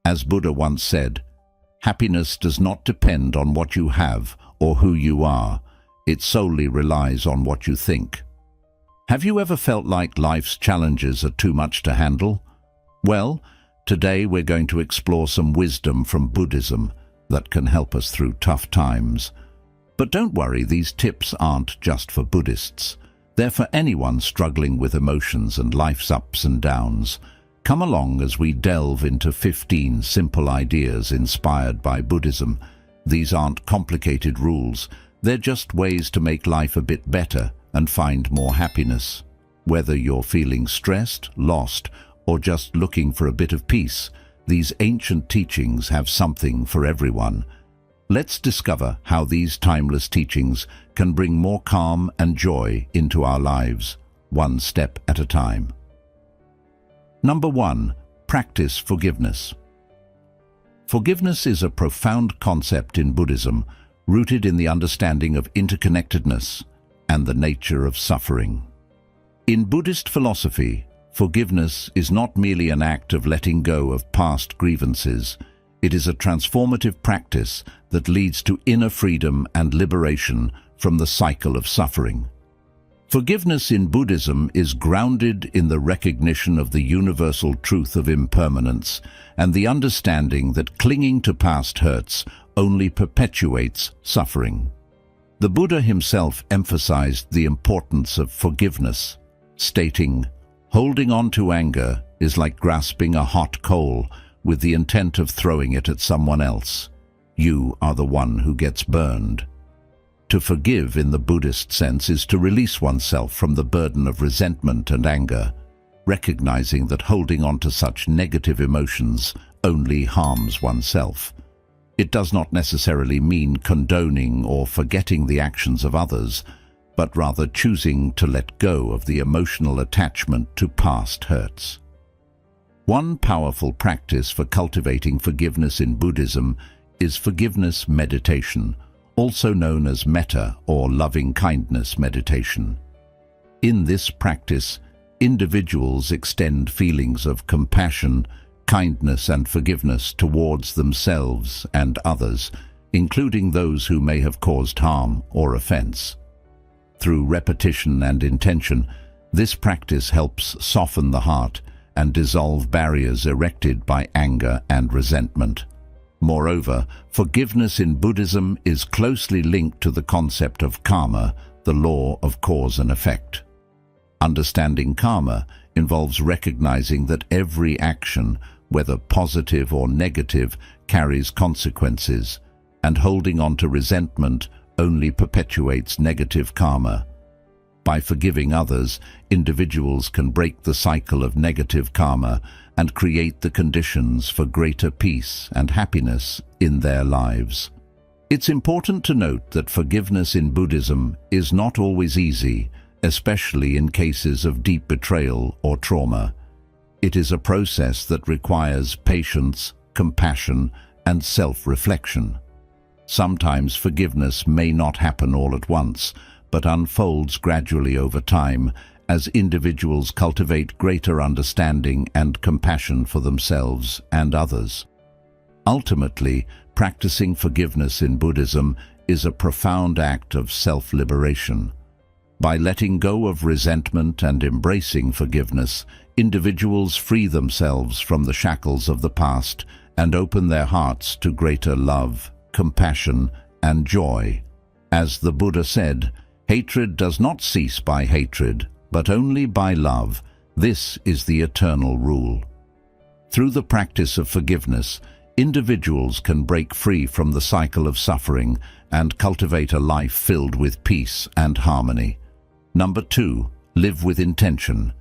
As Buddha once said, happiness does not depend on what you have or who you are. It solely relies on what you think. Have you ever felt like life's challenges are too much to handle? Well, today we're going to explore some wisdom from Buddhism that can help us through tough times. But don't worry, these tips aren't just for Buddhists. They're for anyone struggling with emotions and life's ups and downs. Come along as we delve into 15 simple ideas inspired by Buddhism. These aren't complicated rules. They're just ways to make life a bit better and find more happiness. Whether you're feeling stressed, lost, or just looking for a bit of peace, these ancient teachings have something for everyone. Let's discover how these timeless teachings can bring more calm and joy into our lives, one step at a time. Number 1. Practice forgiveness. Forgiveness is a profound concept in Buddhism, rooted in the understanding of interconnectedness and the nature of suffering. In Buddhist philosophy, forgiveness is not merely an act of letting go of past grievances. It is a transformative practice that leads to inner freedom and liberation from the cycle of suffering. Forgiveness in Buddhism is grounded in the recognition of the universal truth of impermanence and the understanding that clinging to past hurts only perpetuates suffering. The Buddha himself emphasized the importance of forgiveness, stating, "Holding on to anger is like grasping a hot coal with the intent of throwing it at someone else. You are the one who gets burned." To forgive in the Buddhist sense is to release oneself from the burden of resentment and anger, recognizing that holding on to such negative emotions only harms oneself. It does not necessarily mean condoning or forgetting the actions of others, but rather choosing to let go of the emotional attachment to past hurts. One powerful practice for cultivating forgiveness in Buddhism is forgiveness meditation, also known as metta or loving-kindness meditation. In this practice, individuals extend feelings of compassion, kindness and forgiveness towards themselves and others, including those who may have caused harm or offense. Through repetition and intention, this practice helps soften the heart and dissolve barriers erected by anger and resentment. Moreover, forgiveness in Buddhism is closely linked to the concept of karma, the law of cause and effect. Understanding karma involves recognizing that every action, whether positive or negative, carries consequences, and holding on to resentment only perpetuates negative karma. By forgiving others, individuals can break the cycle of negative karma and create the conditions for greater peace and happiness in their lives. It's important to note that forgiveness in Buddhism is not always easy, especially in cases of deep betrayal or trauma. It is a process that requires patience, compassion, and self-reflection. Sometimes forgiveness may not happen all at once, but unfolds gradually over time as individuals cultivate greater understanding and compassion for themselves and others. Ultimately, practicing forgiveness in Buddhism is a profound act of self-liberation. By letting go of resentment and embracing forgiveness, individuals free themselves from the shackles of the past and open their hearts to greater love, compassion, and joy. As the Buddha said, "Hatred does not cease by hatred, but only by love. This is the eternal rule." Through the practice of forgiveness, individuals can break free from the cycle of suffering and cultivate a life filled with peace and harmony. Number 2, live with intention.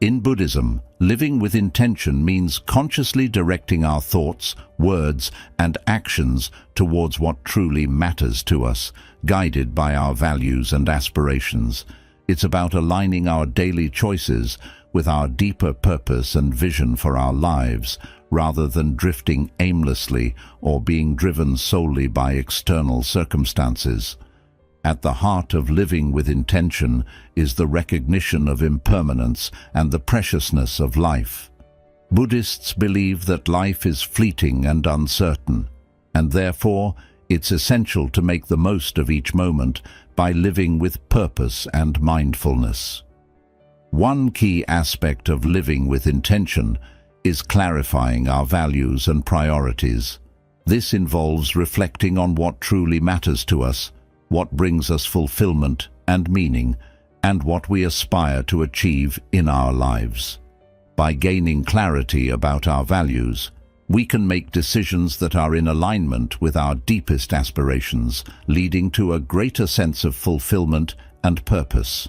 In Buddhism, living with intention means consciously directing our thoughts, words, and actions towards what truly matters to us, guided by our values and aspirations. It's about aligning our daily choices with our deeper purpose and vision for our lives, rather than drifting aimlessly or being driven solely by external circumstances. At the heart of living with intention is the recognition of impermanence and the preciousness of life. Buddhists believe that life is fleeting and uncertain, and therefore it's essential to make the most of each moment by living with purpose and mindfulness. One key aspect of living with intention is clarifying our values and priorities. This involves reflecting on what truly matters to us, what brings us fulfillment and meaning, and what we aspire to achieve in our lives. By gaining clarity about our values, we can make decisions that are in alignment with our deepest aspirations, leading to a greater sense of fulfillment and purpose.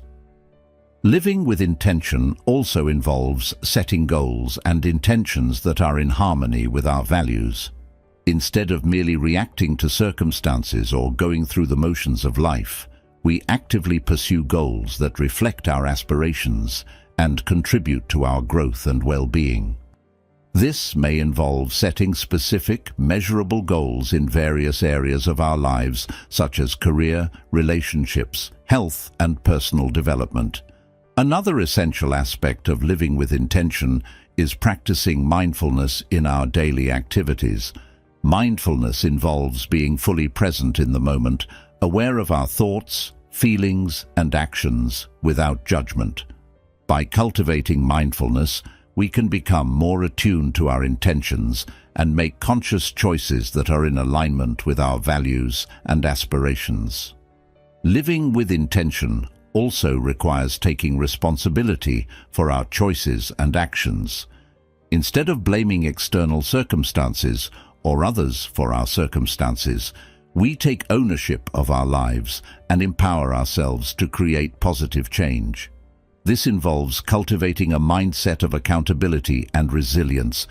Living with intention also involves setting goals and intentions that are in harmony with our values. Instead of merely reacting to circumstances or going through the motions of life, we actively pursue goals that reflect our aspirations and contribute to our growth and well-being. This may involve setting specific, measurable goals in various areas of our lives, such as career, relationships, health, and personal development. Another essential aspect of living with intention is practicing mindfulness in our daily activities. Mindfulness involves being fully present in the moment, aware of our thoughts, feelings, and actions without judgment. By cultivating mindfulness, we can become more attuned to our intentions and make conscious choices that are in alignment with our values and aspirations. Living with intention also requires taking responsibility for our choices and actions. Instead of blaming external circumstances or others for our circumstances, we take ownership of our lives and empower ourselves to create positive change. This involves cultivating a mindset of accountability and resilience,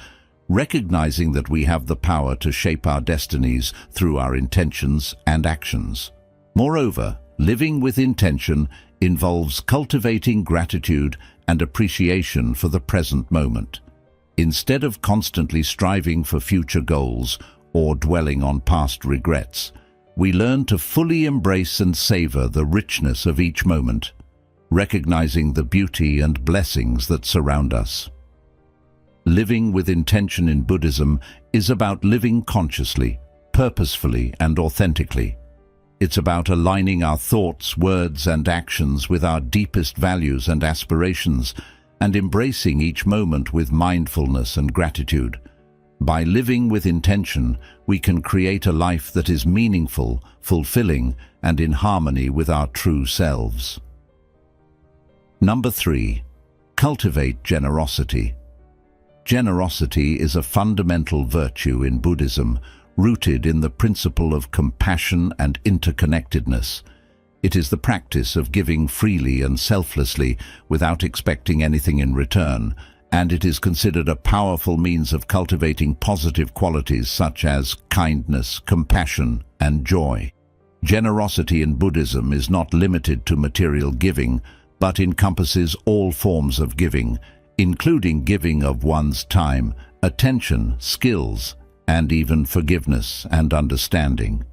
recognizing that we have the power to shape our destinies through our intentions and actions. Moreover, living with intention involves cultivating gratitude and appreciation for the present moment. Instead of constantly striving for future goals or dwelling on past regrets, we learn to fully embrace and savor the richness of each moment, recognizing the beauty and blessings that surround us. Living with intention in Buddhism is about living consciously, purposefully, and authentically. It's about aligning our thoughts, words, and actions with our deepest values and aspirations, and embracing each moment with mindfulness and gratitude. By living with intention, we can create a life that is meaningful, fulfilling, and in harmony with our true selves. Number 3. Cultivate generosity. Generosity is a fundamental virtue in Buddhism, rooted in the principle of compassion and interconnectedness. It is the practice of giving freely and selflessly without expecting anything in return, and it is considered a powerful means of cultivating positive qualities such as kindness, compassion, and joy. Generosity in Buddhism is not limited to material giving, but encompasses all forms of giving, including giving of one's time, attention, skills, and even forgiveness and understanding.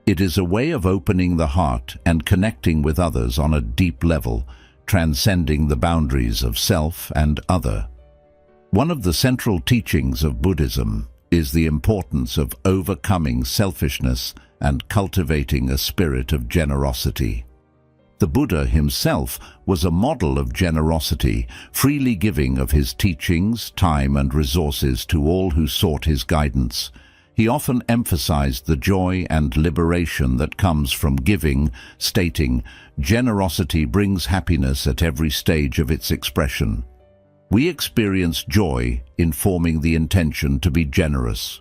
It is a way of opening the heart and connecting with others on a deep level, transcending the boundaries of self and other. One of the central teachings of Buddhism is the importance of overcoming selfishness and cultivating a spirit of generosity. The Buddha himself was a model of generosity, freely giving of his teachings, time, and resources to all who sought his guidance. He often emphasized the joy and liberation that comes from giving, stating, "Generosity brings happiness at every stage of its expression." We experience joy in forming the intention to be generous.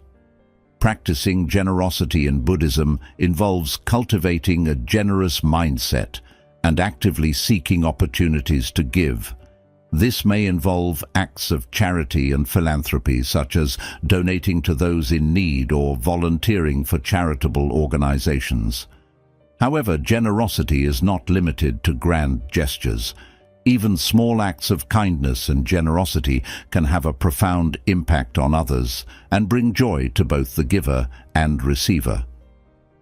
Practicing generosity in Buddhism involves cultivating a generous mindset and actively seeking opportunities to give. This may involve acts of charity and philanthropy, such as donating to those in need or volunteering for charitable organizations. However, generosity is not limited to grand gestures. Even small acts of kindness and generosity can have a profound impact on others and bring joy to both the giver and receiver.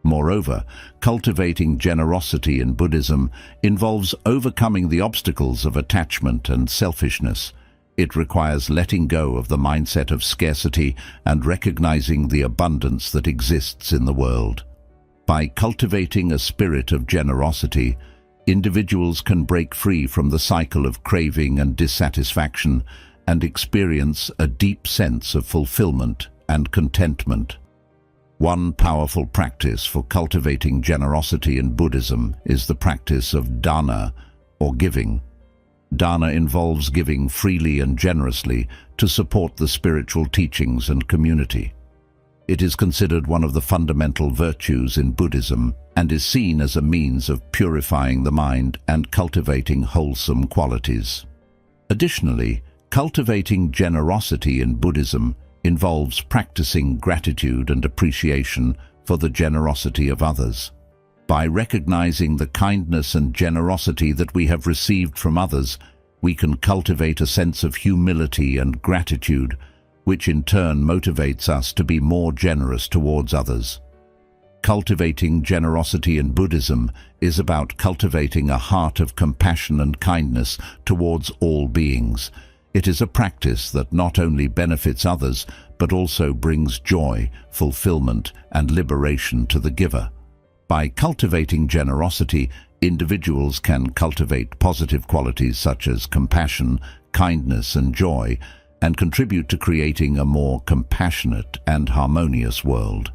Moreover, cultivating generosity in Buddhism involves overcoming the obstacles of attachment and selfishness. It requires letting go of the mindset of scarcity and recognizing the abundance that exists in the world. By cultivating a spirit of generosity, individuals can break free from the cycle of craving and dissatisfaction and experience a deep sense of fulfillment and contentment. One powerful practice for cultivating generosity in Buddhism is the practice of dana, or giving. Dana involves giving freely and generously to support the spiritual teachings and community. It is considered one of the fundamental virtues in Buddhism and is seen as a means of purifying the mind and cultivating wholesome qualities. Additionally, cultivating generosity in Buddhism involves practicing gratitude and appreciation for the generosity of others. By recognizing the kindness and generosity that we have received from others, we can cultivate a sense of humility and gratitude, which in turn motivates us to be more generous towards others. Cultivating generosity in Buddhism is about cultivating a heart of compassion and kindness towards all beings. It is a practice that not only benefits others, but also brings joy, fulfillment, and liberation to the giver. By cultivating generosity, individuals can cultivate positive qualities such as compassion, kindness, and joy, and contribute to creating a more compassionate and harmonious world.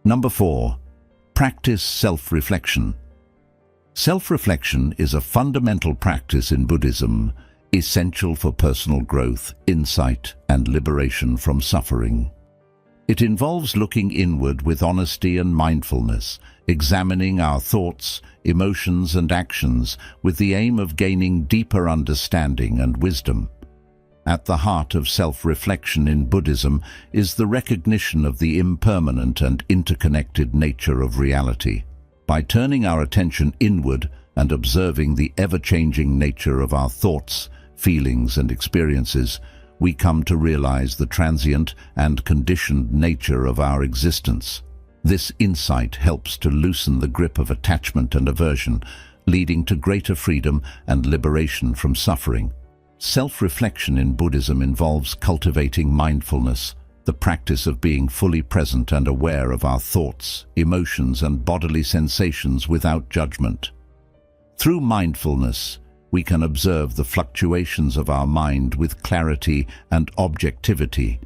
Number 4. Practice self-reflection. Self-reflection is a fundamental practice in Buddhism, essential for personal growth, insight, and liberation from suffering. It involves looking inward with honesty and mindfulness, examining our thoughts, emotions, and actions with the aim of gaining deeper understanding and wisdom. At the heart of self-reflection in Buddhism is the recognition of the impermanent and interconnected nature of reality. By turning our attention inward and observing the ever-changing nature of our thoughts, feelings, and experiences, we come to realize the transient and conditioned nature of our existence. This insight helps to loosen the grip of attachment and aversion, leading to greater freedom and liberation from suffering. Self-reflection in Buddhism involves cultivating mindfulness, the practice of being fully present and aware of our thoughts, emotions, and bodily sensations without judgment. Through mindfulness, we can observe the fluctuations of our mind with clarity and objectivity,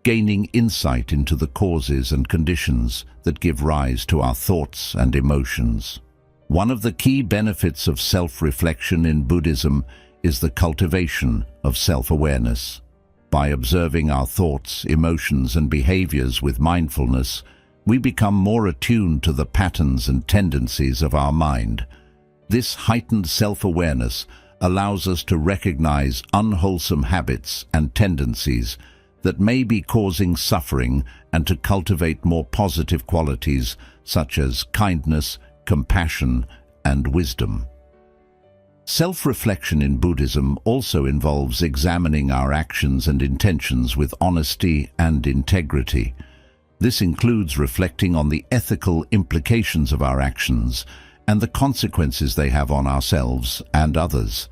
gaining insight into the causes and conditions that give rise to our thoughts and emotions. One of the key benefits of self-reflection in Buddhism is the cultivation of self-awareness. By observing our thoughts, emotions, and behaviors with mindfulness, we become more attuned to the patterns and tendencies of our mind. This heightened self-awareness allows us to recognize unwholesome habits and tendencies that may be causing suffering and to cultivate more positive qualities such as kindness, compassion, and wisdom. Self-reflection in Buddhism also involves examining our actions and intentions with honesty and integrity. This includes reflecting on the ethical implications of our actions and the consequences they have on ourselves and others.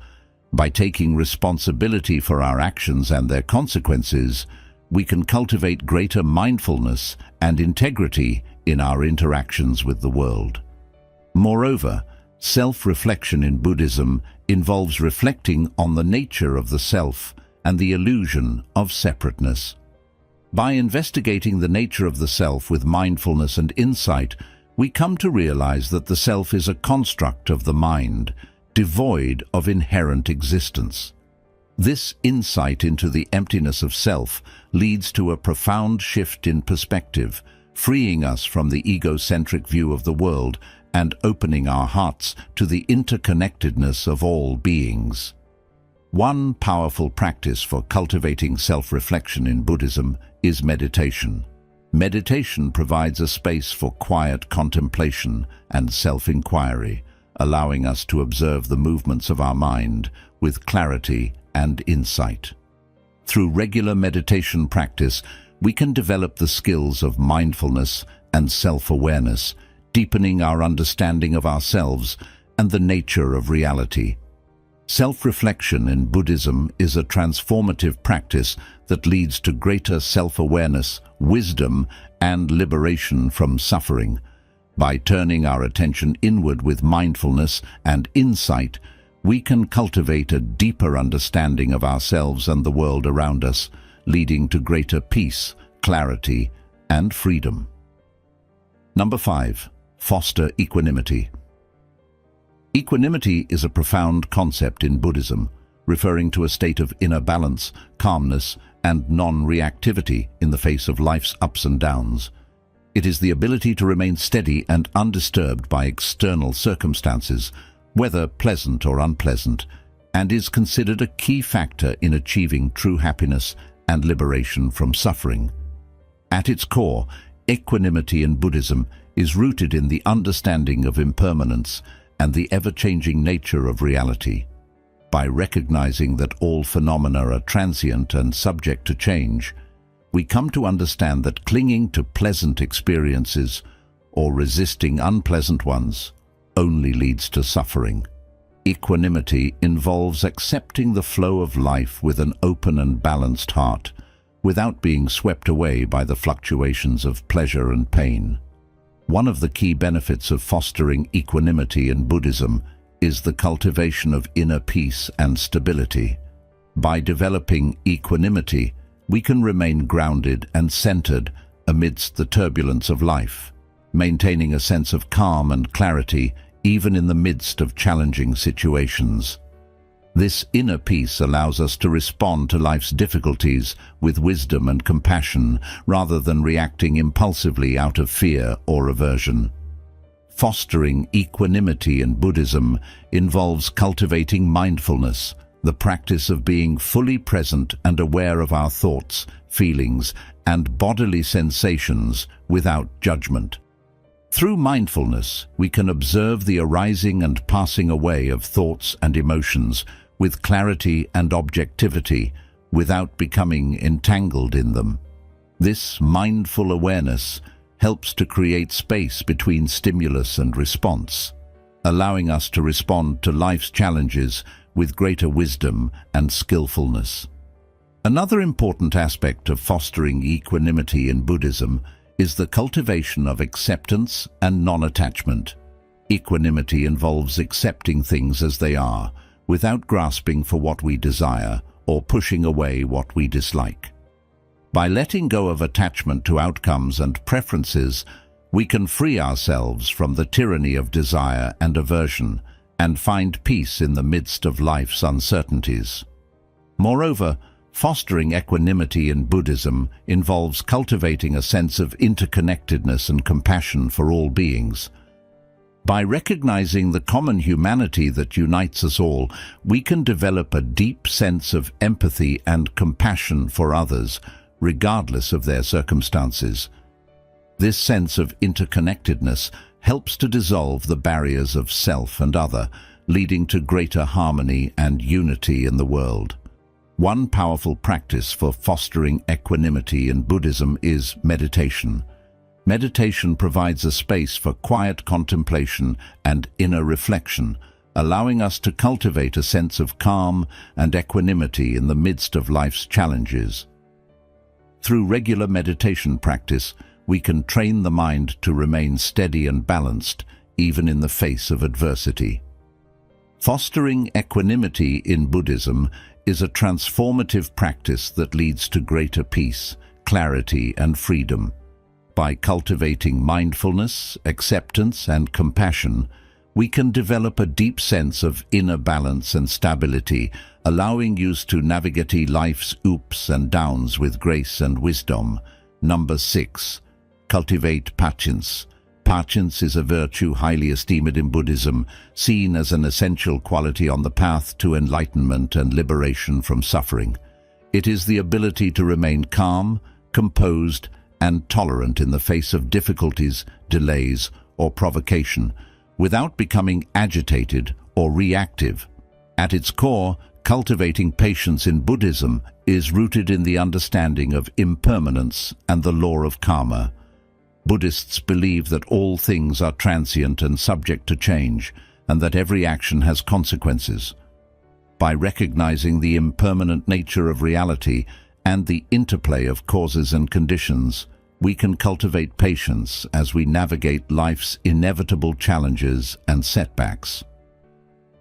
By taking responsibility for our actions and their consequences, we can cultivate greater mindfulness and integrity in our interactions with the world. Moreover, self-reflection in Buddhism involves reflecting on the nature of the self and the illusion of separateness. By investigating the nature of the self with mindfulness and insight, we come to realize that the self is a construct of the mind, devoid of inherent existence. This insight into the emptiness of self leads to a profound shift in perspective, freeing us from the egocentric view of the world and opening our hearts to the interconnectedness of all beings. One powerful practice for cultivating self-reflection in Buddhism is meditation. Meditation provides a space for quiet contemplation and self-inquiry, allowing us to observe the movements of our mind with clarity and insight. Through regular meditation practice, we can develop the skills of mindfulness and self-awareness, deepening our understanding of ourselves and the nature of reality. Self-reflection in Buddhism is a transformative practice that leads to greater self-awareness, wisdom, and liberation from suffering. By turning our attention inward with mindfulness and insight, we can cultivate a deeper understanding of ourselves and the world around us, leading to greater peace, clarity, and freedom. Number 5. Foster equanimity. Equanimity is a profound concept in Buddhism, referring to a state of inner balance, calmness, and non-reactivity in the face of life's ups and downs. It is the ability to remain steady and undisturbed by external circumstances, whether pleasant or unpleasant, and is considered a key factor in achieving true happiness and liberation from suffering. At its core, equanimity in Buddhism is rooted in the understanding of impermanence and the ever-changing nature of reality. By recognizing that all phenomena are transient and subject to change, we come to understand that clinging to pleasant experiences or resisting unpleasant ones only leads to suffering. Equanimity involves accepting the flow of life with an open and balanced heart, without being swept away by the fluctuations of pleasure and pain. One of the key benefits of fostering equanimity in Buddhism is the cultivation of inner peace and stability. By developing equanimity, we can remain grounded and centered amidst the turbulence of life, maintaining a sense of calm and clarity even in the midst of challenging situations. This inner peace allows us to respond to life's difficulties with wisdom and compassion rather than reacting impulsively out of fear or aversion. Fostering equanimity in Buddhism involves cultivating mindfulness, the practice of being fully present and aware of our thoughts, feelings, and bodily sensations without judgment. Through mindfulness, we can observe the arising and passing away of thoughts and emotions with clarity and objectivity, without becoming entangled in them. This mindful awareness helps to create space between stimulus and response, allowing us to respond to life's challenges with greater wisdom and skillfulness. Another important aspect of fostering equanimity in Buddhism is the cultivation of acceptance and non-attachment. Equanimity involves accepting things as they are, without grasping for what we desire or pushing away what we dislike. By letting go of attachment to outcomes and preferences, we can free ourselves from the tyranny of desire and aversion and find peace in the midst of life's uncertainties. Moreover, fostering equanimity in Buddhism involves cultivating a sense of interconnectedness and compassion for all beings. By recognizing the common humanity that unites us all, we can develop a deep sense of empathy and compassion for others, regardless of their circumstances. This sense of interconnectedness helps to dissolve the barriers of self and other, leading to greater harmony and unity in the world. One powerful practice for fostering equanimity in Buddhism is meditation. Meditation provides a space for quiet contemplation and inner reflection, allowing us to cultivate a sense of calm and equanimity in the midst of life's challenges. Through regular meditation practice, we can train the mind to remain steady and balanced, even in the face of adversity. Fostering equanimity in Buddhism is a transformative practice that leads to greater peace, clarity, and freedom. By cultivating mindfulness, acceptance, and compassion, we can develop a deep sense of inner balance and stability, allowing us to navigate life's ups and downs with grace and wisdom. Number 6. Cultivate patience. Patience is a virtue highly esteemed in Buddhism, seen as an essential quality on the path to enlightenment and liberation from suffering. It is the ability to remain calm, composed, and tolerant in the face of difficulties, delays, or provocation, without becoming agitated or reactive. At its core, cultivating patience in Buddhism is rooted in the understanding of impermanence and the law of karma. Buddhists believe that all things are transient and subject to change, and that every action has consequences. By recognizing the impermanent nature of reality and the interplay of causes and conditions, we can cultivate patience as we navigate life's inevitable challenges and setbacks.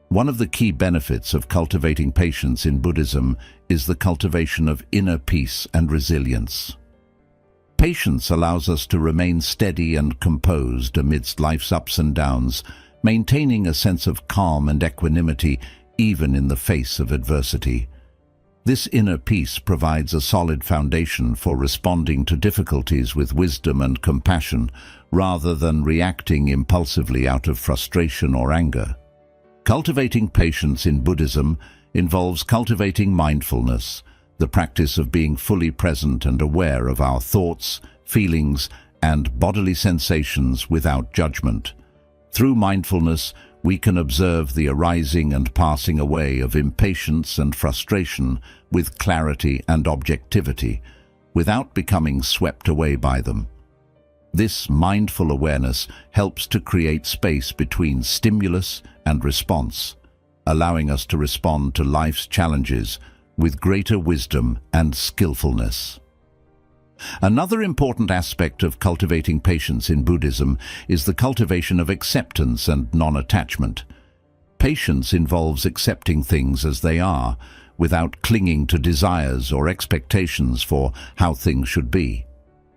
One of the key benefits of cultivating patience in Buddhism is the cultivation of inner peace and resilience. Patience allows us to remain steady and composed amidst life's ups and downs, maintaining a sense of calm and equanimity even in the face of adversity. This inner peace provides a solid foundation for responding to difficulties with wisdom and compassion, rather than reacting impulsively out of frustration or anger. Cultivating patience in Buddhism involves cultivating mindfulness, the practice of being fully present and aware of our thoughts, feelings, and bodily sensations without judgment. Through mindfulness, we can observe the arising and passing away of impatience and frustration with clarity and objectivity, without becoming swept away by them. This mindful awareness helps to create space between stimulus and response, allowing us to respond to life's challenges with greater wisdom and skillfulness. Another important aspect of cultivating patience in Buddhism is the cultivation of acceptance and non-attachment. Patience involves accepting things as they are, without clinging to desires or expectations for how things should be.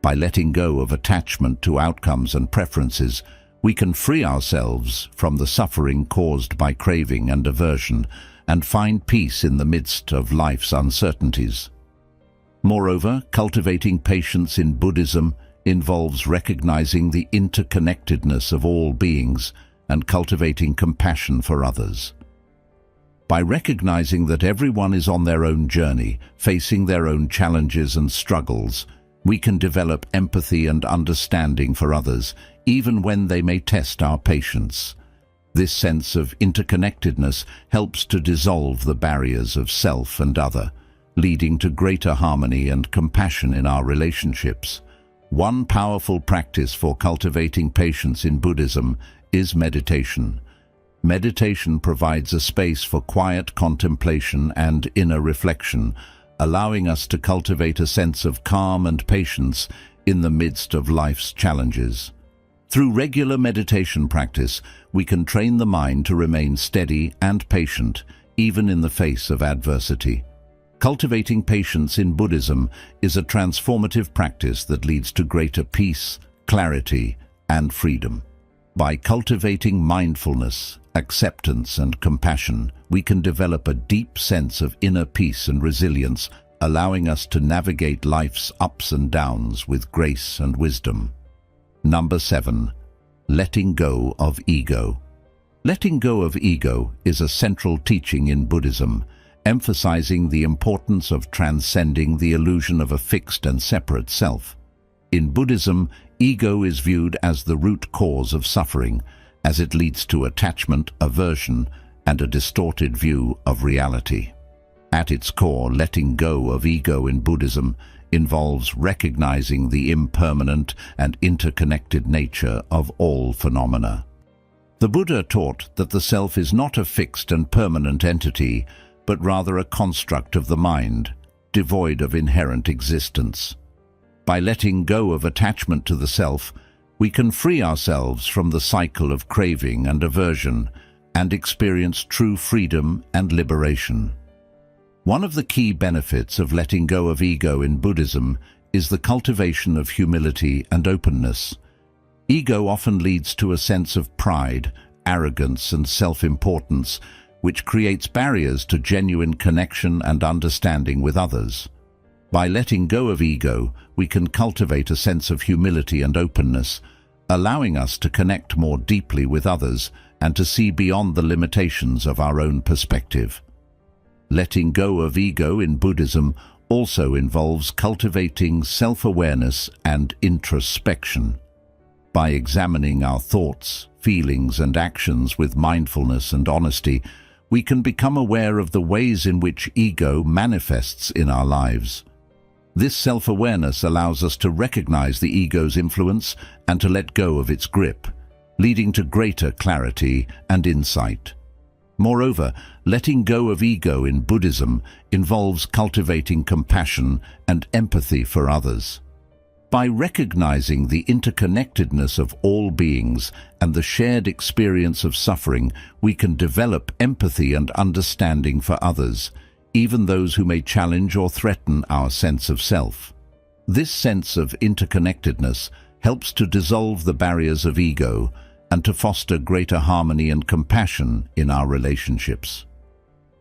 By letting go of attachment to outcomes and preferences, we can free ourselves from the suffering caused by craving and aversion and find peace in the midst of life's uncertainties. Moreover, cultivating patience in Buddhism involves recognizing the interconnectedness of all beings and cultivating compassion for others. By recognizing that everyone is on their own journey, facing their own challenges and struggles, we can develop empathy and understanding for others, even when they may test our patience. This sense of interconnectedness helps to dissolve the barriers of self and other, leading to greater harmony and compassion in our relationships. One powerful practice for cultivating patience in Buddhism is meditation. Meditation provides a space for quiet contemplation and inner reflection, allowing us to cultivate a sense of calm and patience in the midst of life's challenges. Through regular meditation practice, we can train the mind to remain steady and patient, even in the face of adversity. Cultivating patience in Buddhism is a transformative practice that leads to greater peace, clarity, and freedom. By cultivating mindfulness, acceptance, and compassion, we can develop a deep sense of inner peace and resilience, allowing us to navigate life's ups and downs with grace and wisdom. Number 7. Letting go of ego. Letting go of ego is a central teaching in Buddhism, emphasizing the importance of transcending the illusion of a fixed and separate self. In Buddhism, ego is viewed as the root cause of suffering, as it leads to attachment, aversion, and a distorted view of reality. At its core, letting go of ego in Buddhism involves recognizing the impermanent and interconnected nature of all phenomena. The Buddha taught that the self is not a fixed and permanent entity, but rather a construct of the mind, devoid of inherent existence. By letting go of attachment to the self, we can free ourselves from the cycle of craving and aversion and experience true freedom and liberation. One of the key benefits of letting go of ego in Buddhism is the cultivation of humility and openness. Ego often leads to a sense of pride, arrogance, and self-importance, which creates barriers to genuine connection and understanding with others. By letting go of ego, we can cultivate a sense of humility and openness, allowing us to connect more deeply with others and to see beyond the limitations of our own perspective. Letting go of ego in Buddhism also involves cultivating self-awareness and introspection. By examining our thoughts, feelings, and actions with mindfulness and honesty, we can become aware of the ways in which ego manifests in our lives. This self-awareness allows us to recognize the ego's influence and to let go of its grip, leading to greater clarity and insight. Moreover, letting go of ego in Buddhism involves cultivating compassion and empathy for others. By recognizing the interconnectedness of all beings and the shared experience of suffering, we can develop empathy and understanding for others, even those who may challenge or threaten our sense of self. This sense of interconnectedness helps to dissolve the barriers of ego and to foster greater harmony and compassion in our relationships.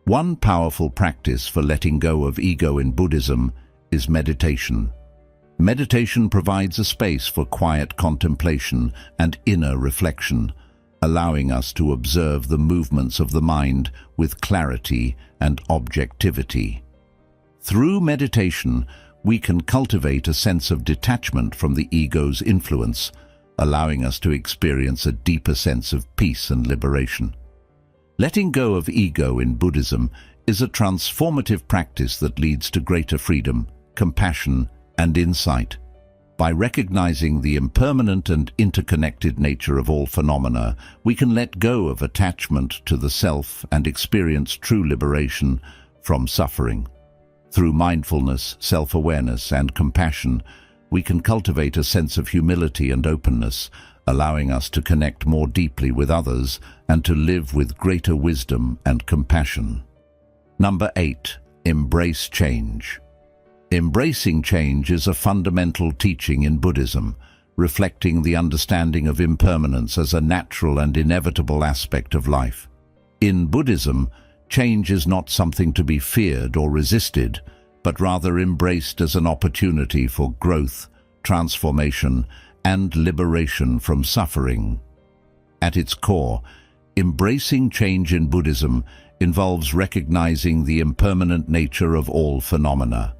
One powerful practice for letting go of ego in Buddhism is meditation. Meditation provides a space for quiet contemplation and inner reflection, allowing us to observe the movements of the mind with clarity and objectivity. Through meditation, we can cultivate a sense of detachment from the ego's influence, allowing us to experience a deeper sense of peace and liberation. Letting go of ego in Buddhism is a transformative practice that leads to greater freedom, compassion, and insight. By recognizing the impermanent and interconnected nature of all phenomena, we can let go of attachment to the self and experience true liberation from suffering. Through mindfulness, self-awareness, and compassion, we can cultivate a sense of humility and openness, allowing us to connect more deeply with others and to live with greater wisdom and compassion. Number 8. Embrace change. Embracing change is a fundamental teaching in Buddhism, reflecting the understanding of impermanence as a natural and inevitable aspect of life. In Buddhism, change is not something to be feared or resisted, but rather embraced as an opportunity for growth, transformation, and liberation from suffering. At its core, embracing change in Buddhism involves recognizing the impermanent nature of all phenomena.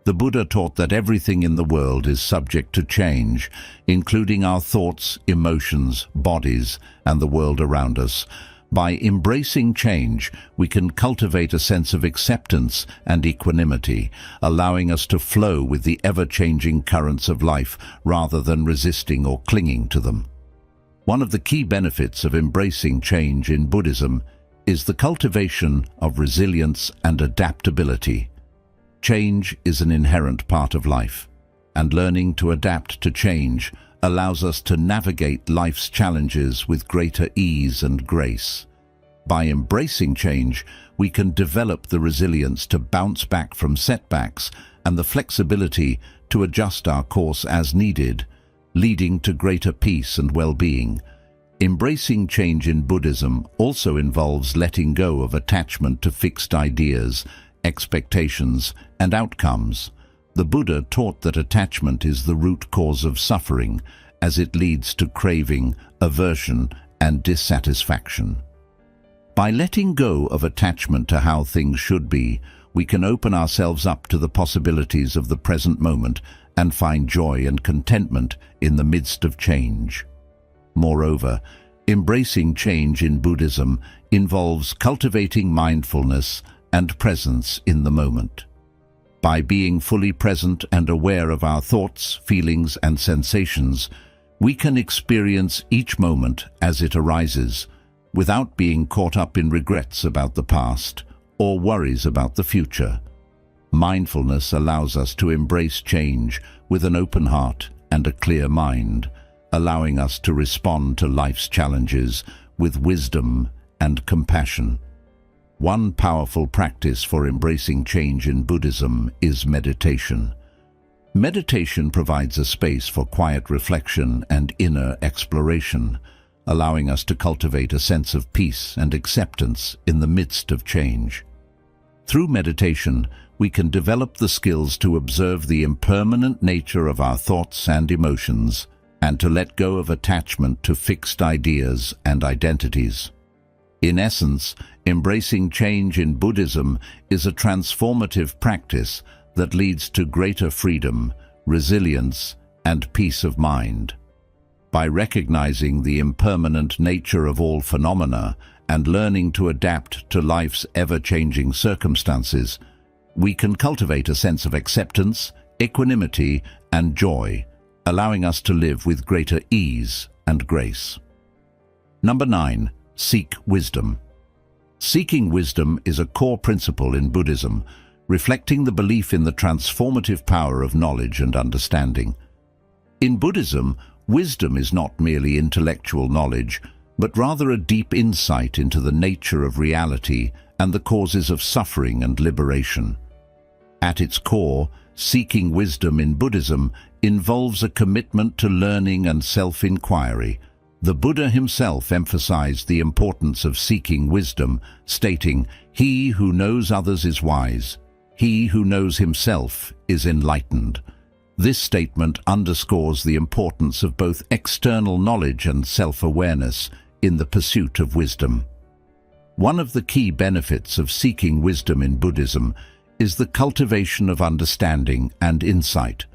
The Buddha taught that everything in the world is subject to change, including our thoughts, emotions, bodies, and the world around us. By embracing change, we can cultivate a sense of acceptance and equanimity, allowing us to flow with the ever-changing currents of life rather than resisting or clinging to them. One of the key benefits of embracing change in Buddhism is the cultivation of resilience and adaptability. Change is an inherent part of life, and learning to adapt to change allows us to navigate life's challenges with greater ease and grace. By embracing change, we can develop the resilience to bounce back from setbacks and the flexibility to adjust our course as needed, leading to greater peace and well-being. Embracing change in Buddhism also involves letting go of attachment to fixed ideas, expectations, and outcomes. The Buddha taught that attachment is the root cause of suffering, as it leads to craving, aversion, and dissatisfaction. By letting go of attachment to how things should be, we can open ourselves up to the possibilities of the present moment and find joy and contentment in the midst of change. Moreover, embracing change in Buddhism involves cultivating mindfulness and presence in the moment. By being fully present and aware of our thoughts, feelings, and sensations, we can experience each moment as it arises, without being caught up in regrets about the past or worries about the future. Mindfulness allows us to embrace change with an open heart and a clear mind, allowing us to respond to life's challenges with wisdom and compassion. One powerful practice for embracing change in Buddhism is meditation. Meditation provides a space for quiet reflection and inner exploration, allowing us to cultivate a sense of peace and acceptance in the midst of change. Through meditation, we can develop the skills to observe the impermanent nature of our thoughts and emotions, and to let go of attachment to fixed ideas and identities. In essence, embracing change in Buddhism is a transformative practice that leads to greater freedom, resilience, and peace of mind. By recognizing the impermanent nature of all phenomena and learning to adapt to life's ever-changing circumstances, we can cultivate a sense of acceptance, equanimity, and joy, allowing us to live with greater ease and grace. Number 9. Seek wisdom. Seeking wisdom is a core principle in Buddhism, reflecting the belief in the transformative power of knowledge and understanding. In Buddhism, wisdom is not merely intellectual knowledge, but rather a deep insight into the nature of reality and the causes of suffering and liberation. At its core, seeking wisdom in Buddhism involves a commitment to learning and self-inquiry. The Buddha himself emphasized the importance of seeking wisdom, stating, "He who knows others is wise. He who knows himself is enlightened." This statement underscores the importance of both external knowledge and self-awareness in the pursuit of wisdom. One of the key benefits of seeking wisdom in Buddhism is the cultivation of understanding and insight.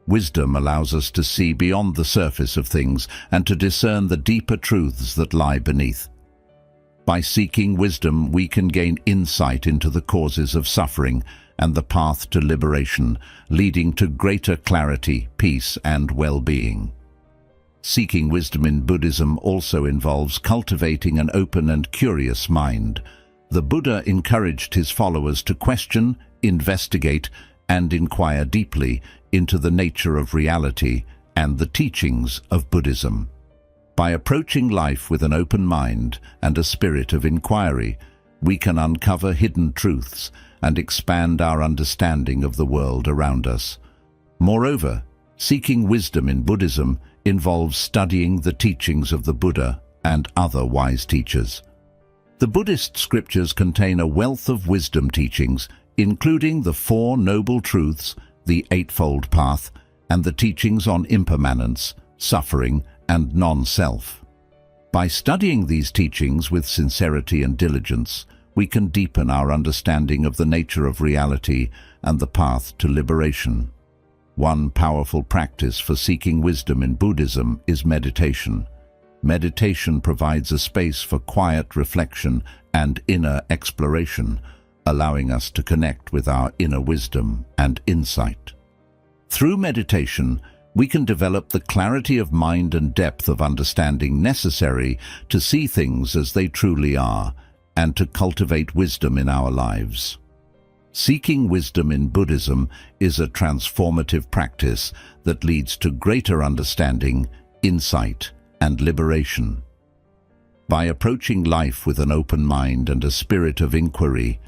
Wisdom allows us to see beyond the surface of things and to discern the deeper truths that lie beneath. By seeking wisdom, we can gain insight into the causes of suffering and the path to liberation, leading to greater clarity, peace, and well-being. Seeking wisdom in Buddhism also involves cultivating an open and curious mind. The Buddha encouraged his followers to question, investigate, and inquire deeply into the nature of reality and the teachings of Buddhism. By approaching life with an open mind and a spirit of inquiry, we can uncover hidden truths and expand our understanding of the world around us. Moreover, seeking wisdom in Buddhism involves studying the teachings of the Buddha and other wise teachers. The Buddhist scriptures contain a wealth of wisdom teachings, including the Four Noble Truths, the Eightfold Path, and the teachings on impermanence, suffering, and non-self. By studying these teachings with sincerity and diligence, we can deepen our understanding of the nature of reality and the path to liberation. One powerful practice for seeking wisdom in Buddhism is meditation. Meditation provides a space for quiet reflection and inner exploration, allowing us to connect with our inner wisdom and insight. Through meditation, we can develop the clarity of mind and depth of understanding necessary to see things as they truly are and to cultivate wisdom in our lives. Seeking wisdom in Buddhism is a transformative practice that leads to greater understanding, insight, and liberation. By approaching life with an open mind and a spirit of inquiry,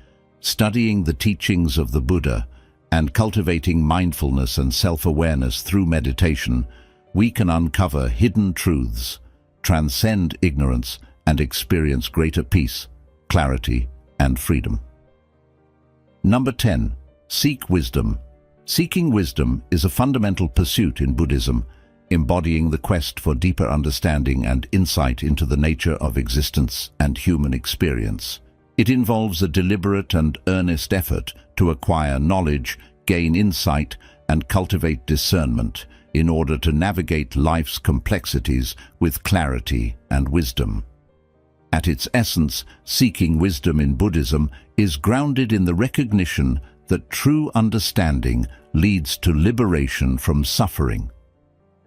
studying the teachings of the Buddha, and cultivating mindfulness and self-awareness through meditation, we can uncover hidden truths, transcend ignorance, and experience greater peace, clarity, and freedom. Number 10. Seek wisdom. Seeking wisdom is a fundamental pursuit in Buddhism, embodying the quest for deeper understanding and insight into the nature of existence and human experience. It involves a deliberate and earnest effort to acquire knowledge, gain insight, and cultivate discernment in order to navigate life's complexities with clarity and wisdom. At its essence, seeking wisdom in Buddhism is grounded in the recognition that true understanding leads to liberation from suffering.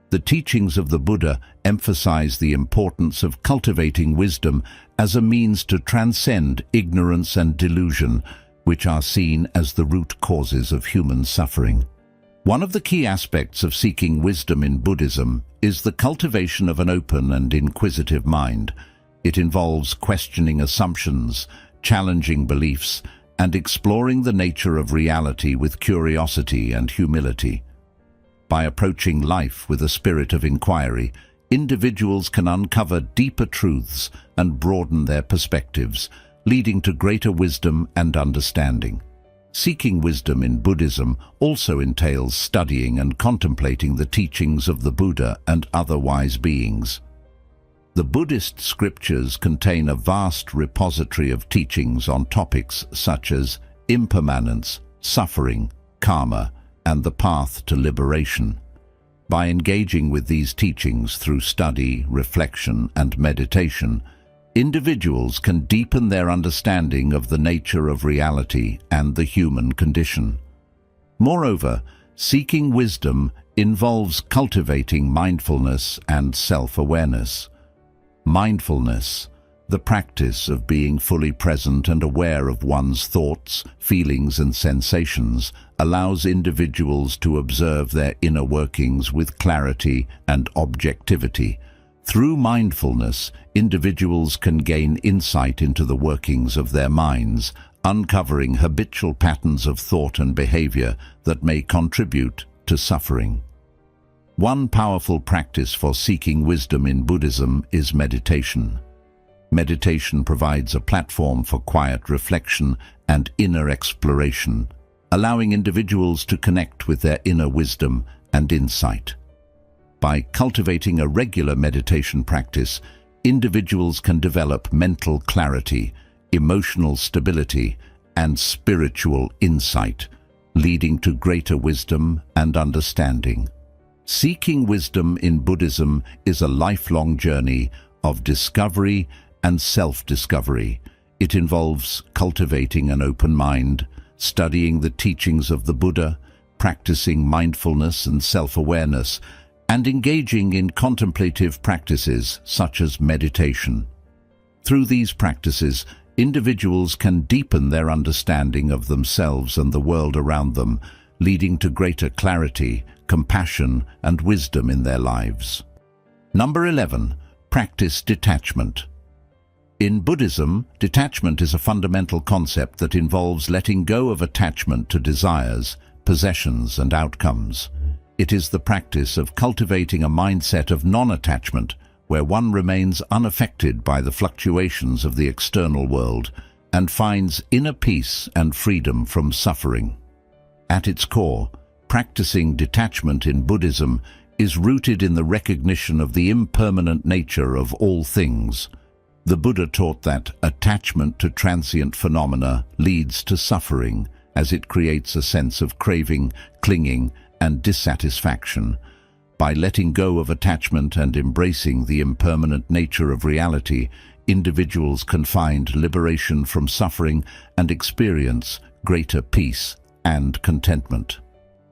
The teachings of the Buddha emphasize the importance of cultivating wisdom as a means to transcend ignorance and delusion, which are seen as the root causes of human suffering. One of the key aspects of seeking wisdom in Buddhism is the cultivation of an open and inquisitive mind. It involves questioning assumptions, challenging beliefs, and exploring the nature of reality with curiosity and humility. By approaching life with a spirit of inquiry, individuals can uncover deeper truths and broaden their perspectives, leading to greater wisdom and understanding. Seeking wisdom in Buddhism also entails studying and contemplating the teachings of the Buddha and other wise beings. The Buddhist scriptures contain a vast repository of teachings on topics such as impermanence, suffering, karma, and the path to liberation. By engaging with these teachings through study, reflection, and meditation, individuals can deepen their understanding of the nature of reality and the human condition. Moreover, seeking wisdom involves cultivating mindfulness and self-awareness. Mindfulness, The practice of being fully present and aware of one's thoughts, feelings and sensations allows individuals to observe their inner workings with clarity and objectivity. Through mindfulness, individuals can gain insight into the workings of their minds, uncovering habitual patterns of thought and behavior that may contribute to suffering. One powerful practice for seeking wisdom in Buddhism is meditation. Meditation provides a platform for quiet reflection and inner exploration, allowing individuals to connect with their inner wisdom and insight. By cultivating a regular meditation practice, individuals can develop mental clarity, emotional stability, and spiritual insight, leading to greater wisdom and understanding. Seeking wisdom in Buddhism is a lifelong journey of discovery and self-discovery. It involves cultivating an open mind, studying the teachings of the Buddha, practicing mindfulness and self-awareness, and engaging in contemplative practices such as meditation. Through these practices, individuals can deepen their understanding of themselves and the world around them, leading to greater clarity, compassion, and wisdom in their lives. Number 11. Practice detachment. In Buddhism, detachment is a fundamental concept that involves letting go of attachment to desires, possessions, and outcomes. It is the practice of cultivating a mindset of non-attachment, where one remains unaffected by the fluctuations of the external world and finds inner peace and freedom from suffering. At its core, practicing detachment in Buddhism is rooted in the recognition of the impermanent nature of all things. The Buddha taught that attachment to transient phenomena leads to suffering, as it creates a sense of craving, clinging, and dissatisfaction. By letting go of attachment and embracing the impermanent nature of reality, individuals can find liberation from suffering and experience greater peace and contentment.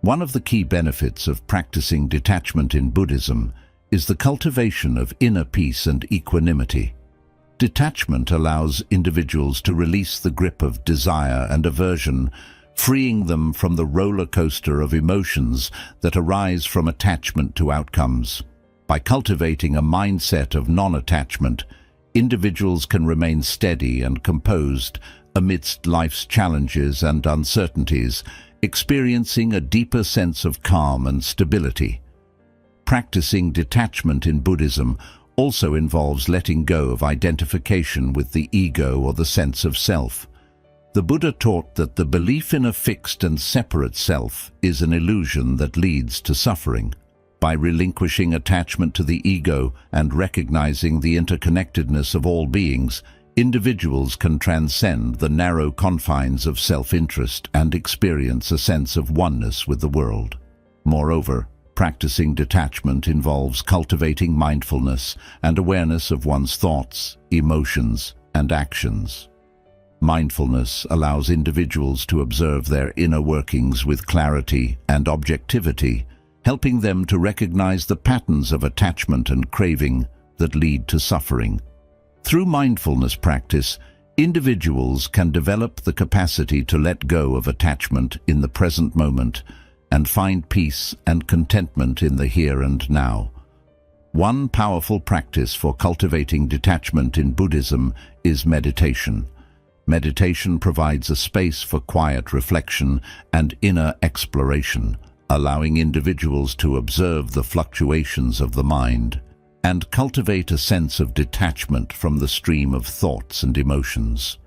One of the key benefits of practicing detachment in Buddhism is the cultivation of inner peace and equanimity. Detachment allows individuals to release the grip of desire and aversion, freeing them from the roller coaster of emotions that arise from attachment to outcomes. By cultivating a mindset of non-attachment, individuals can remain steady and composed amidst life's challenges and uncertainties, experiencing a deeper sense of calm and stability. Practicing detachment in Buddhism also involves letting go of identification with the ego or the sense of self. The Buddha taught that the belief in a fixed and separate self is an illusion that leads to suffering. By relinquishing attachment to the ego and recognizing the interconnectedness of all beings, individuals can transcend the narrow confines of self-interest and experience a sense of oneness with the world. Moreover, practicing detachment involves cultivating mindfulness and awareness of one's thoughts, emotions, and actions. Mindfulness allows individuals to observe their inner workings with clarity and objectivity, helping them to recognize the patterns of attachment and craving that lead to suffering. Through mindfulness practice, individuals can develop the capacity to let go of attachment in the present moment and find peace and contentment in the here and now. One powerful practice for cultivating detachment in Buddhism is meditation. Meditation provides a space for quiet reflection and inner exploration, allowing individuals to observe the fluctuations of the mind and cultivate a sense of detachment from the stream of thoughts and emotions.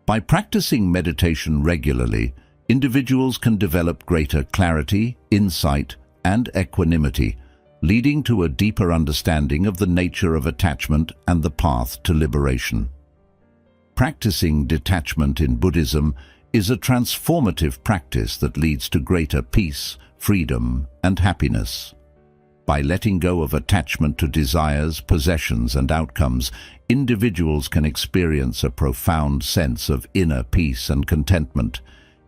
By practicing meditation regularly, individuals can develop greater clarity, insight, and equanimity, leading to a deeper understanding of the nature of attachment and the path to liberation. Practicing detachment in Buddhism is a transformative practice that leads to greater peace, freedom, and happiness. By letting go of attachment to desires, possessions, and outcomes, individuals can experience a profound sense of inner peace and contentment,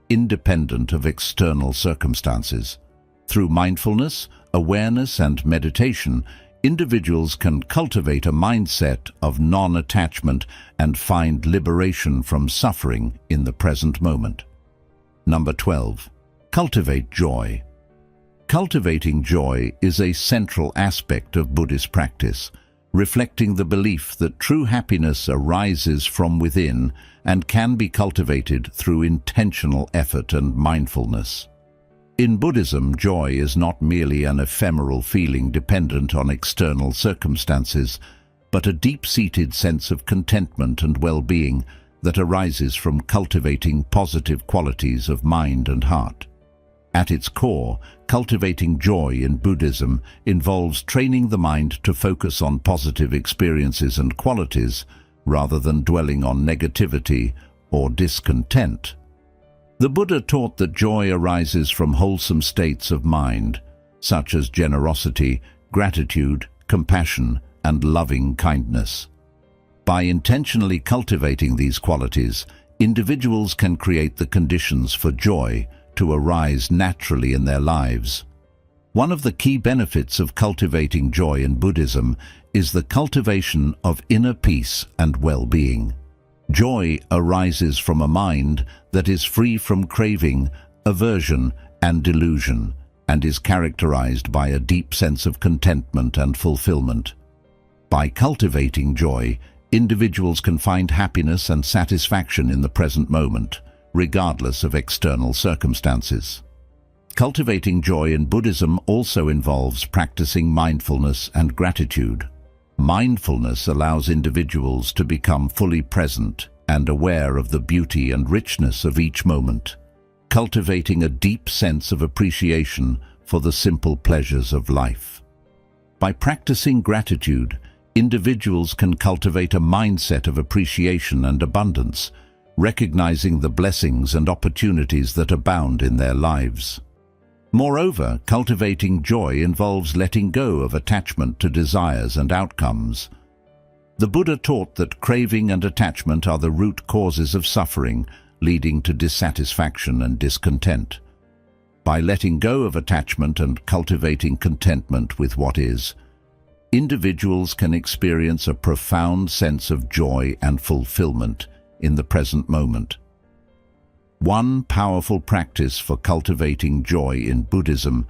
independent of external circumstances. Through mindfulness, awareness, and meditation, individuals can cultivate a mindset of non-attachment and find liberation from suffering in the present moment. Number 12. Cultivate joy. Cultivating joy is a central aspect of Buddhist practice, reflecting the belief that true happiness arises from within and can be cultivated through intentional effort and mindfulness. In Buddhism, joy is not merely an ephemeral feeling dependent on external circumstances, but a deep-seated sense of contentment and well-being that arises from cultivating positive qualities of mind and heart. At its core, cultivating joy in Buddhism involves training the mind to focus on positive experiences and qualities rather than dwelling on negativity or discontent. The Buddha taught that joy arises from wholesome states of mind, such as generosity, gratitude, compassion, and loving kindness. By intentionally cultivating these qualities, individuals can create the conditions for joy to arise naturally in their lives. One of the key benefits of cultivating joy in Buddhism is the cultivation of inner peace and well-being. Joy arises from a mind that is free from craving, aversion, and delusion, and is characterized by a deep sense of contentment and fulfillment. By cultivating joy, individuals can find happiness and satisfaction in the present moment, regardless of external circumstances. Cultivating joy in Buddhism also involves practicing mindfulness and gratitude. Mindfulness allows individuals to become fully present and aware of the beauty and richness of each moment, cultivating a deep sense of appreciation for the simple pleasures of life. By practicing gratitude, individuals can cultivate a mindset of appreciation and abundance, recognizing the blessings and opportunities that abound in their lives. Moreover, cultivating joy involves letting go of attachment to desires and outcomes. The Buddha taught that craving and attachment are the root causes of suffering, leading to dissatisfaction and discontent. By letting go of attachment and cultivating contentment with what is, individuals can experience a profound sense of joy and fulfillment in the present moment. One powerful practice for cultivating joy in Buddhism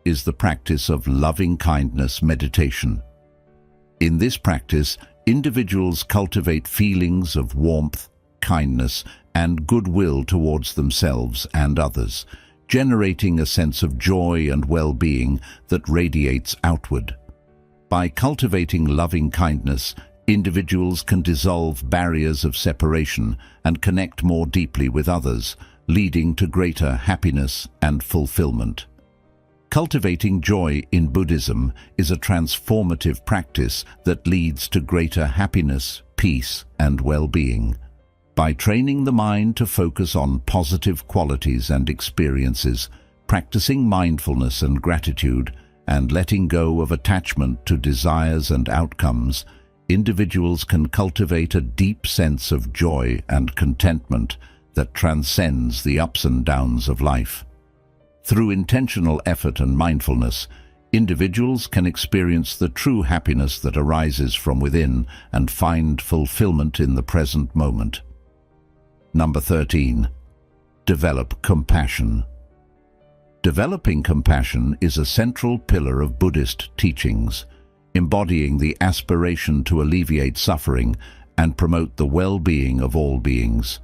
is the practice of loving-kindness meditation. In this practice, individuals cultivate feelings of warmth, kindness, and goodwill towards themselves and others, generating a sense of joy and well-being that radiates outward. By cultivating loving-kindness, individuals can dissolve barriers of separation and connect more deeply with others, leading to greater happiness and fulfillment. Cultivating joy in Buddhism is a transformative practice that leads to greater happiness, peace, and well-being. By training the mind to focus on positive qualities and experiences, practicing mindfulness and gratitude, and letting go of attachment to desires and outcomes, individuals can cultivate a deep sense of joy and contentment that transcends the ups and downs of life. Through intentional effort and mindfulness, individuals can experience the true happiness that arises from within and find fulfillment in the present moment. Number 13. Develop compassion. Developing compassion is a central pillar of Buddhist teachings, embodying the aspiration to alleviate suffering and promote the well-being of all beings.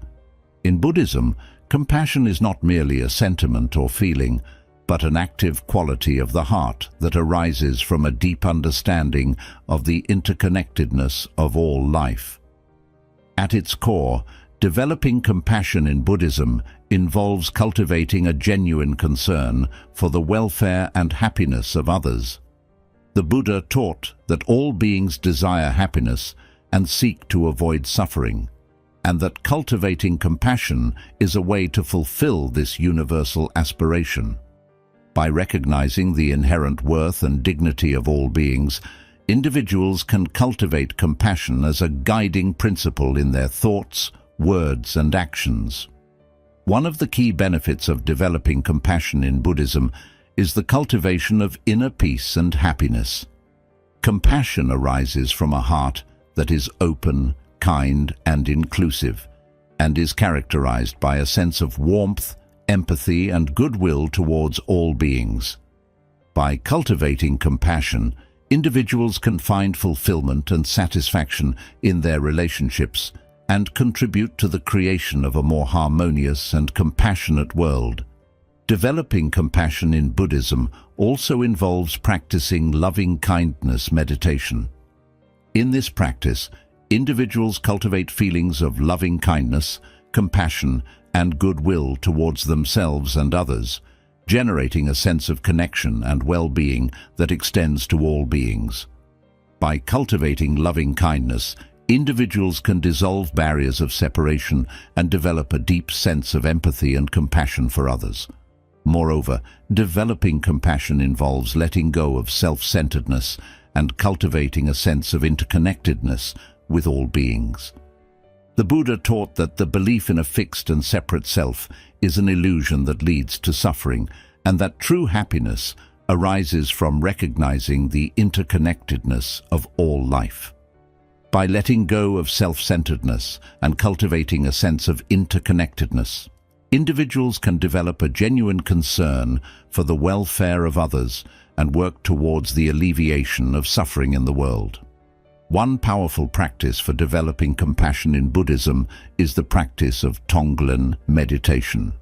In Buddhism, compassion is not merely a sentiment or feeling, but an active quality of the heart that arises from a deep understanding of the interconnectedness of all life. At its core, developing compassion in Buddhism involves cultivating a genuine concern for the welfare and happiness of others. The Buddha taught that all beings desire happiness and seek to avoid suffering, and that cultivating compassion is a way to fulfill this universal aspiration. By recognizing the inherent worth and dignity of all beings, individuals can cultivate compassion as a guiding principle in their thoughts, words, and actions. One of the key benefits of developing compassion in Buddhism is the cultivation of inner peace and happiness. Compassion arises from a heart that is open, kind, and inclusive, and is characterized by a sense of warmth, empathy, and goodwill towards all beings. By cultivating compassion, individuals can find fulfillment and satisfaction in their relationships and contribute to the creation of a more harmonious and compassionate world. Developing compassion in Buddhism also involves practicing loving-kindness meditation. In this practice, individuals cultivate feelings of loving-kindness, compassion, and goodwill towards themselves and others, generating a sense of connection and well-being that extends to all beings. By cultivating loving-kindness, individuals can dissolve barriers of separation and develop a deep sense of empathy and compassion for others. Moreover, developing compassion involves letting go of self-centeredness and cultivating a sense of interconnectedness with all beings. The Buddha taught that the belief in a fixed and separate self is an illusion that leads to suffering, and that true happiness arises from recognizing the interconnectedness of all life. By letting go of self-centeredness and cultivating a sense of interconnectedness, individuals can develop a genuine concern for the welfare of others and work towards the alleviation of suffering in the world. One powerful practice for developing compassion in Buddhism is the practice of Tonglen meditation.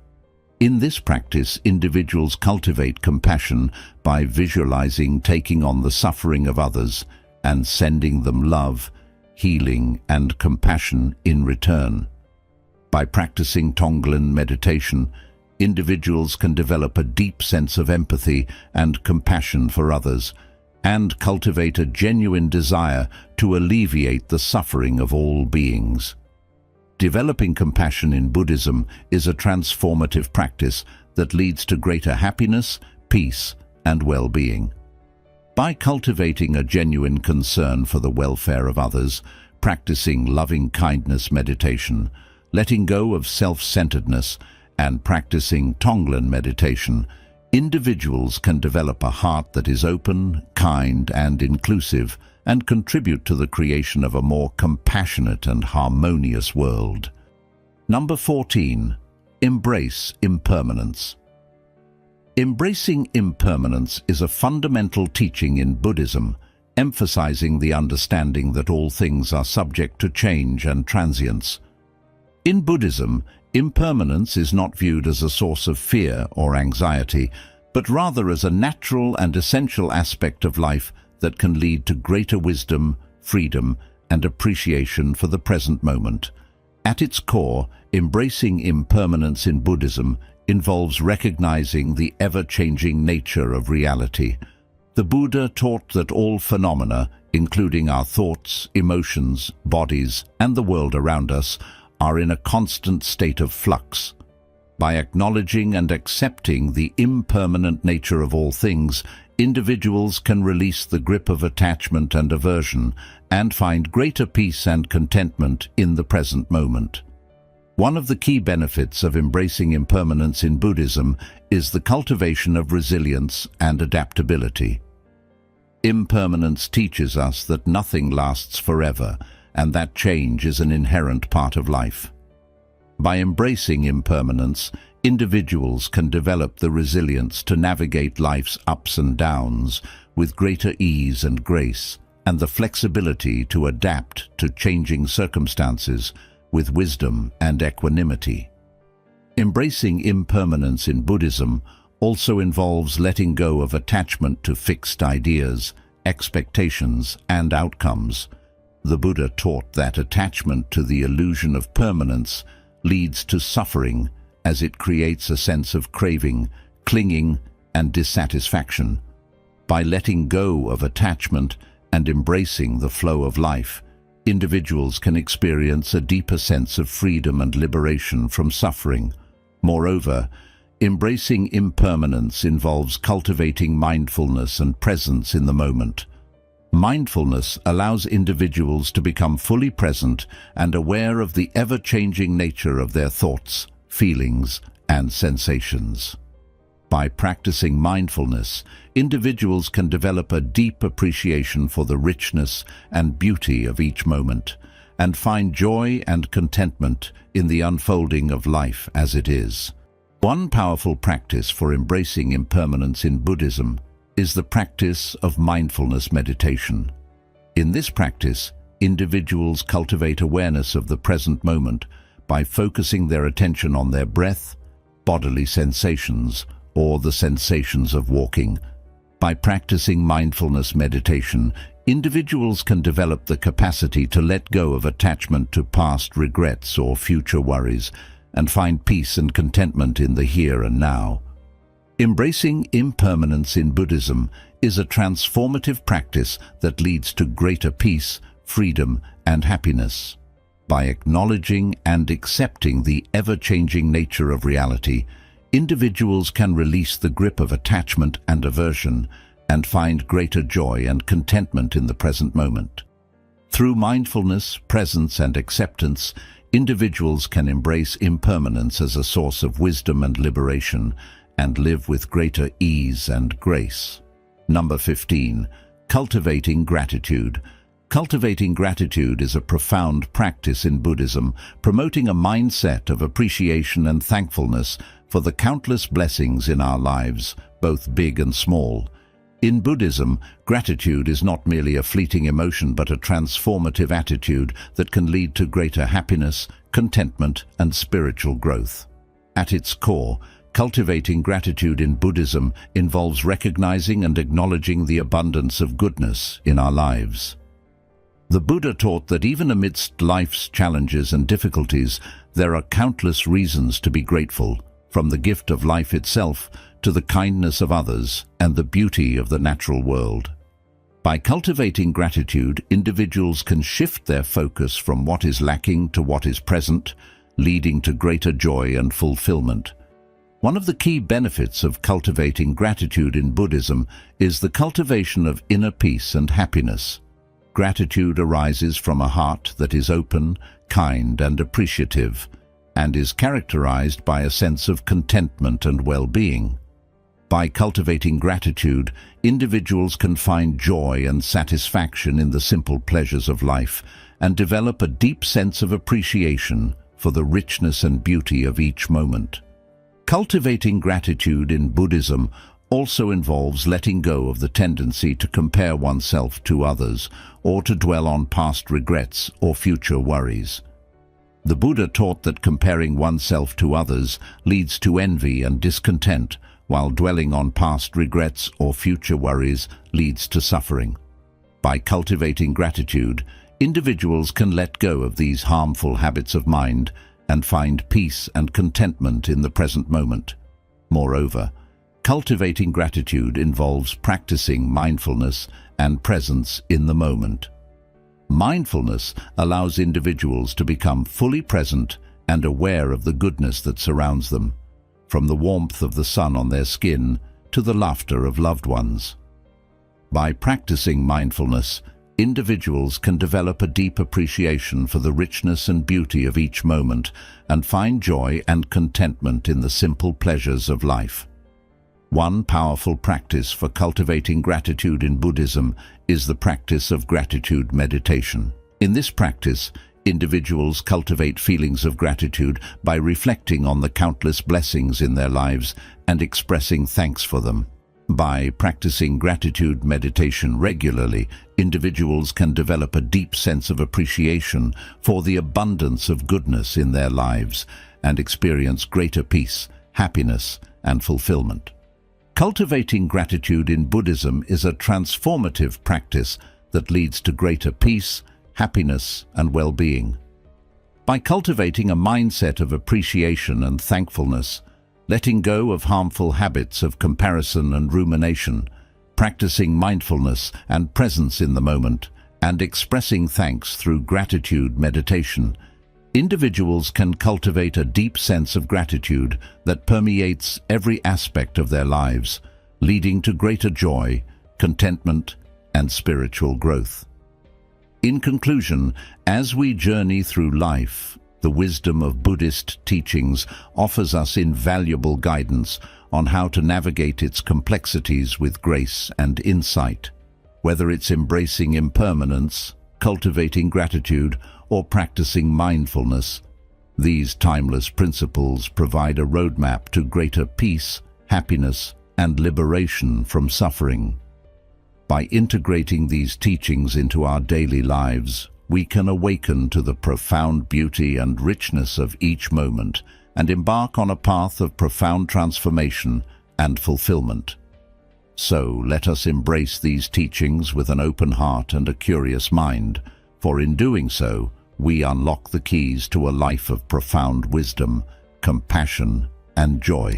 In this practice, individuals cultivate compassion by visualizing taking on the suffering of others and sending them love, healing, and compassion in return. By practicing Tonglen meditation, individuals can develop a deep sense of empathy and compassion for others, and cultivate a genuine desire to alleviate the suffering of all beings. Developing compassion in Buddhism is a transformative practice that leads to greater happiness, peace, and well-being. By cultivating a genuine concern for the welfare of others, practicing loving-kindness meditation, letting go of self-centeredness, and practicing Tonglen meditation, individuals can develop a heart that is open, kind, and inclusive, and contribute to the creation of a more compassionate and harmonious world. Number 14. Embrace impermanence. Embracing impermanence is a fundamental teaching in Buddhism, emphasizing the understanding that all things are subject to change and transience. In Buddhism, impermanence is not viewed as a source of fear or anxiety, but rather as a natural and essential aspect of life that can lead to greater wisdom, freedom, and appreciation for the present moment. At its core, embracing impermanence in Buddhism involves recognizing the ever-changing nature of reality. The Buddha taught that all phenomena, including our thoughts, emotions, bodies, and the world around us, are in a constant state of flux. By acknowledging and accepting the impermanent nature of all things, individuals can release the grip of attachment and aversion and find greater peace and contentment in the present moment. One of the key benefits of embracing impermanence in Buddhism is the cultivation of resilience and adaptability. Impermanence teaches us that nothing lasts forever, and that change is an inherent part of life. By embracing impermanence, individuals can develop the resilience to navigate life's ups and downs with greater ease and grace, and the flexibility to adapt to changing circumstances with wisdom and equanimity. Embracing impermanence in Buddhism also involves letting go of attachment to fixed ideas, expectations, and outcomes. The Buddha taught that attachment to the illusion of permanence leads to suffering, as it creates a sense of craving, clinging, and dissatisfaction. By letting go of attachment and embracing the flow of life, individuals can experience a deeper sense of freedom and liberation from suffering. Moreover, embracing impermanence involves cultivating mindfulness and presence in the moment. Mindfulness allows individuals to become fully present and aware of the ever-changing nature of their thoughts, feelings, and sensations. By practicing mindfulness, individuals can develop a deep appreciation for the richness and beauty of each moment, and find joy and contentment in the unfolding of life as it is. One powerful practice for embracing impermanence in Buddhism is the practice of mindfulness meditation. In this practice, individuals cultivate awareness of the present moment by focusing their attention on their breath, bodily sensations, or the sensations of walking. By practicing mindfulness meditation, individuals can develop the capacity to let go of attachment to past regrets or future worries and find peace and contentment in the here and now. Embracing impermanence in Buddhism is a transformative practice that leads to greater peace, freedom, and happiness. By acknowledging and accepting the ever-changing nature of reality, individuals can release the grip of attachment and aversion and find greater joy and contentment in the present moment. Through mindfulness, presence, and acceptance, individuals can embrace impermanence as a source of wisdom and liberation and live with greater ease and grace. Number 15. Cultivating gratitude. Cultivating gratitude is a profound practice in Buddhism, promoting a mindset of appreciation and thankfulness for the countless blessings in our lives, both big and small. In Buddhism, gratitude is not merely a fleeting emotion but a transformative attitude that can lead to greater happiness, contentment, and spiritual growth. At its core, cultivating gratitude in Buddhism involves recognizing and acknowledging the abundance of goodness in our lives. The Buddha taught that even amidst life's challenges and difficulties, there are countless reasons to be grateful, from the gift of life itself to the kindness of others and the beauty of the natural world. By cultivating gratitude, individuals can shift their focus from what is lacking to what is present, leading to greater joy and fulfillment. One of the key benefits of cultivating gratitude in Buddhism is the cultivation of inner peace and happiness. Gratitude arises from a heart that is open, kind, and appreciative, and is characterized by a sense of contentment and well-being. By cultivating gratitude, individuals can find joy and satisfaction in the simple pleasures of life and develop a deep sense of appreciation for the richness and beauty of each moment. Cultivating gratitude in Buddhism also involves letting go of the tendency to compare oneself to others or to dwell on past regrets or future worries. The Buddha taught that comparing oneself to others leads to envy and discontent, while dwelling on past regrets or future worries leads to suffering. By cultivating gratitude, individuals can let go of these harmful habits of mind and find peace and contentment in the present moment. Moreover, cultivating gratitude involves practicing mindfulness and presence in the moment. Mindfulness allows individuals to become fully present and aware of the goodness that surrounds them, from the warmth of the sun on their skin to the laughter of loved ones. By practicing mindfulness, individuals can develop a deep appreciation for the richness and beauty of each moment and find joy and contentment in the simple pleasures of life. One powerful practice for cultivating gratitude in Buddhism is the practice of gratitude meditation. In this practice, individuals cultivate feelings of gratitude by reflecting on the countless blessings in their lives and expressing thanks for them. By practicing gratitude meditation regularly, individuals can develop a deep sense of appreciation for the abundance of goodness in their lives and experience greater peace, happiness, and fulfillment. Cultivating gratitude in Buddhism is a transformative practice that leads to greater peace, happiness, and well-being. By cultivating a mindset of appreciation and thankfulness, letting go of harmful habits of comparison and rumination, practicing mindfulness and presence in the moment, and expressing thanks through gratitude meditation, individuals can cultivate a deep sense of gratitude that permeates every aspect of their lives, leading to greater joy, contentment, and spiritual growth. In conclusion, as we journey through life, The wisdom of Buddhist teachings offers us invaluable guidance on how to navigate its complexities with grace and insight. Whether it's embracing impermanence, cultivating gratitude, or practicing mindfulness, these timeless principles provide a roadmap to greater peace, happiness, and liberation from suffering. By integrating these teachings into our daily lives, we can awaken to the profound beauty and richness of each moment and embark on a path of profound transformation and fulfillment. So, let us embrace these teachings with an open heart and a curious mind, for in doing so, we unlock the keys to a life of profound wisdom, compassion, and joy.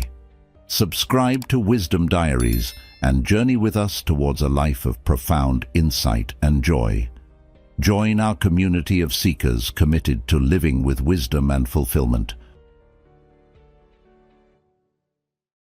Subscribe to Wisdom Diaries and journey with us towards a life of profound insight and joy. Join our community of seekers committed to living with wisdom and fulfillment.